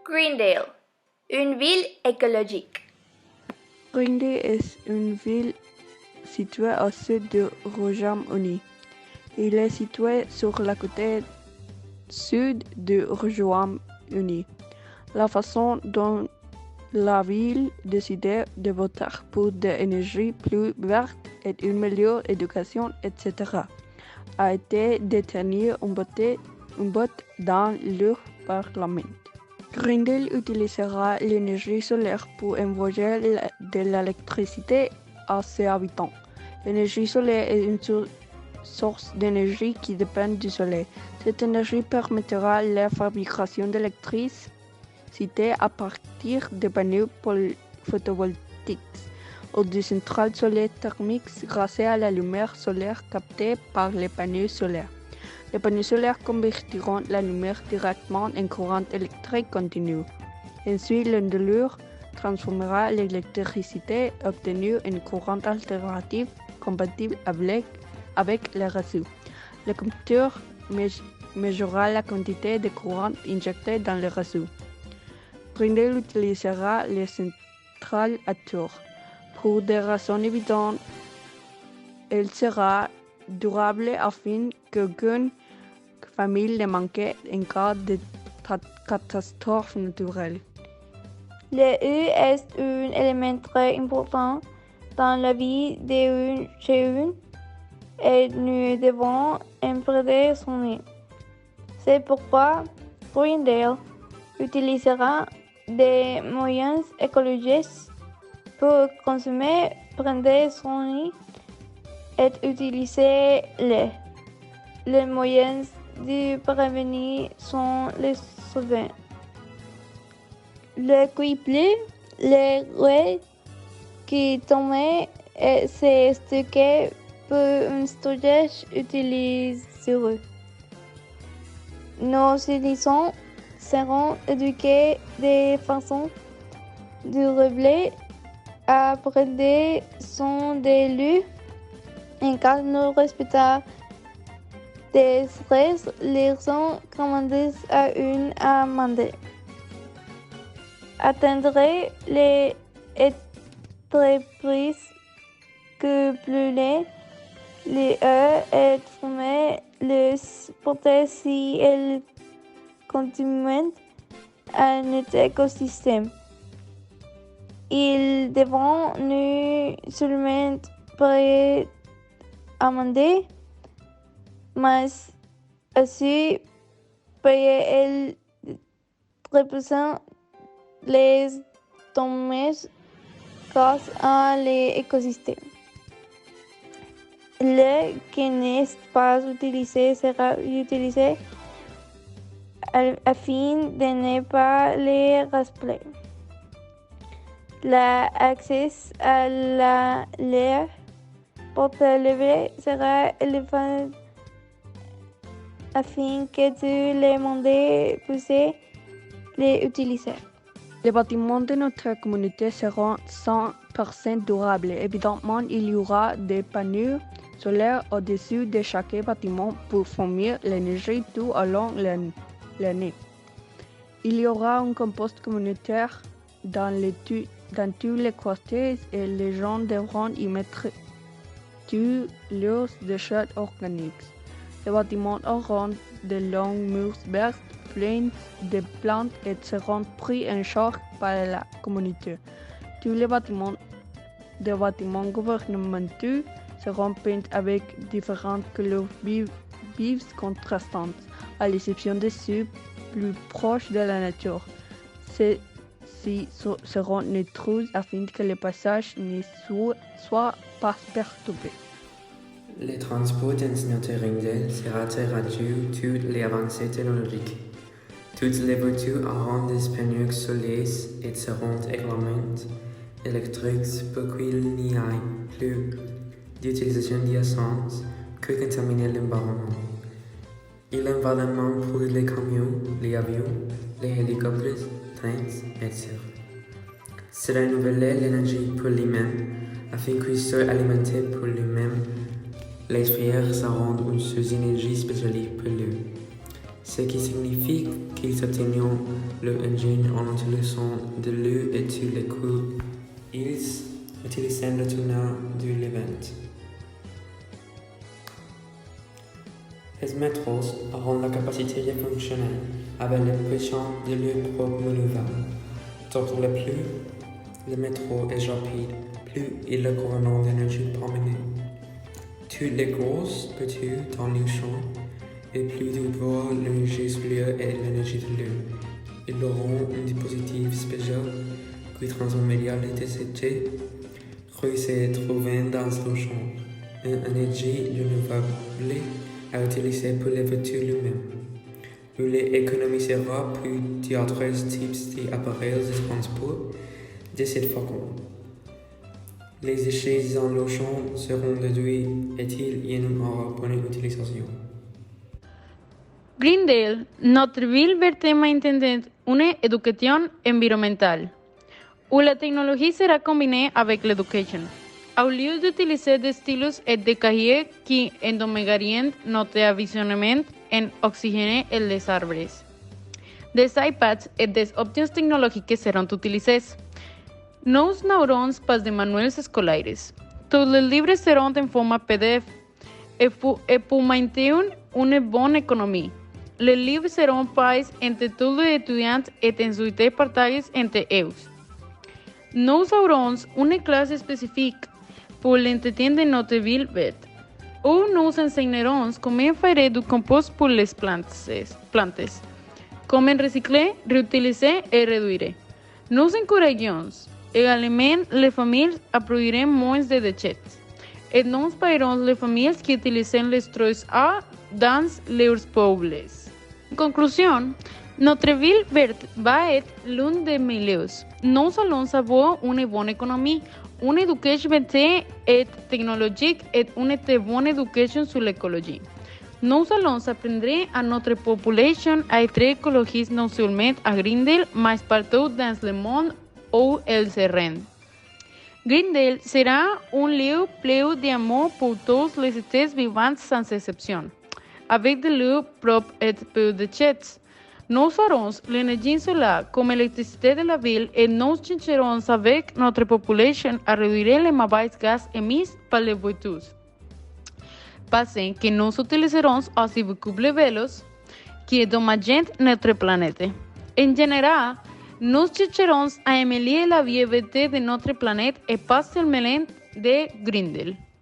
Greendale, une ville écologique. Greendale est une ville située au sud du Royaume-Uni. Il est situé sur la côte sud du Royaume-Uni. La façon dont la ville décidait de voter pour des énergies plus vertes et une meilleure éducation, etc., a été déterminée en vote dans leur parlement. Greendale utilisera l'énergie solaire pour envoyer de l'électricité à ses habitants. L'énergie solaire est une source d'énergie qui dépend du soleil. Cette énergie permettra la fabrication d'électricité à partir de panneaux photovoltaïques ou de centrales solaires thermiques grâce à la lumière solaire captée par les panneaux solaires. Les panneaux solaires convertiront la lumière directement en courant électrique continu. Ensuite, l'un de leurs transformera l'électricité obtenue en courant alternatif compatible avec le réseau. Le compteur mesurera la quantité de courant injecté dans le réseau. Greendale utilisera les centrales à tour. Pour des raisons évidentes, elle sera durable afin qu'aucune famille ne manque en cas de catastrophe naturelle. L'eau est un élément très important dans la vie de chacun et nous devons emprunter son eau. C'est pourquoi Greendale utilisera des moyens écologiques pour consommer, prendre son eau et utiliser l'eau. Les moyens de prévenir sont les suivants. Le couple, les eaux qui tombent et c'est stocké pour un stockage utilisé. Nos citoyens seront éduqués de façon durable à prendre soin de l'eau. En cas de respect des stress, les sont commandés à une amende. Atteindre les entreprises que plus les et former les porter si elles continuent à notre écosystème. Ils devront non seulement payer amende, mais aussi payer les représentants les dommages grâce à l'écosystème. Le qui n'est pas utilisé sera utilisé afin de ne pas les gaspiller. L'accès à l'air potable sera élevé afin que tout le monde puisse les utiliser. Les bâtiments de notre communauté seront 100% durables. Évidemment, il y aura des panneaux solaires au-dessus de chaque bâtiment pour fournir l'énergie tout au long de l'année. Il y aura un compost communautaire dans tous les quartiers et les gens devront y mettre tous leurs déchets organiques. Les bâtiments auront de longs murs verts pleins de plantes et seront pris en charge par la communauté. Tous les bâtiments gouvernementaux seront peints avec différentes couleurs vives contrastantes, à l'exception de ceux plus proches de la nature. Ceux-ci seront neutres afin que le passage ne soit pas perturbé. Le transport dans notre Greendale sera très réduit toutes les avancées technologiques. Toutes les voitures auront des panneaux solaires et seront également électriques pour qu'il n'y ait plus d'utilisation d'essence que contaminer l'environnement. Et l'environnement pour les camions, les avions, les hélicoptères, trains, etc. Cela renouvelle l'énergie pour lui-même afin qu'ils soient alimentés pour lui-même. Les filières seront une source d'énergie spéciale pour l'eau. ce qui signifie qu'ils obtiennent leur engine en utilisant de l'eau et tous les coups. Ils utilisent le tunnel du Levant. Les métros auront la capacité de fonctionner avec les puissances de leur propre manœuvre. D'autant plus le métro est rapide, plus il est gouvernant d'énergie promenée. Toutes les grosses voitures dans les champs et plus de voir l'énergie solaire et l'énergie de l'eau. Ils auront un dispositif spécial qui transmet l'électricité qui se trouve dans le champ, une énergie renouvelable à utiliser pour les voitures elles-mêmes. Il économisera plus d'autres types d'appareils de transport de cette façon. Les déchets dans le champ seront réduits et il y en aura bonne utilisation. Greendale, notre ville verte maintiendra une éducation environnementale, où la technologie sera combinée avec l'éducation. Au lieu d'utiliser des stylos et des cahiers qui endommageraient notre environnement en oxygène et les arbres. Des iPads et des options tecnológicas seront utilisées. Nos neurones pas de manuels escolares. Tous les livres seront en format PDF et pour maintenir une bonne économie. Les livres seront payés entre tous les étudiants et ensuite partagés entre eux. Nous aurons une classe spécifique pour l'entretien de notre ville verte, où nous enseignerons comment faire du compost pour les plantes, comment recycler, réutiliser et réduire. Nous encourageons également les familles à produire moins de déchets, et nous payerons les familles qui utilisent les trous dans leurs poubelles. En conclusion, notre ville verte va être l'une des meilleures. Nous allons avoir une bonne économie, une éducation verte et technologique et une très bonne éducation sur l'écologie. Nous allons apprendre à notre population à être écologistes non seulement à Greendale, mais partout dans le monde où elle se rend. Greendale sera un lieu plein d'amour pour tous les êtres vivants sans exception, avec de l'eau propre et peu de déchets. Nous aurons l'énergie solaire comme électricité de la ville et nous chercherons avec notre population à réduire les mauvais gaz émis par les voitures. Pensez que nous utiliserons aussi beaucoup de vélos qui endommagent notre planète. En général, nous chercherons à améliorer la vie verte de notre planète et pas seulement de Greendale.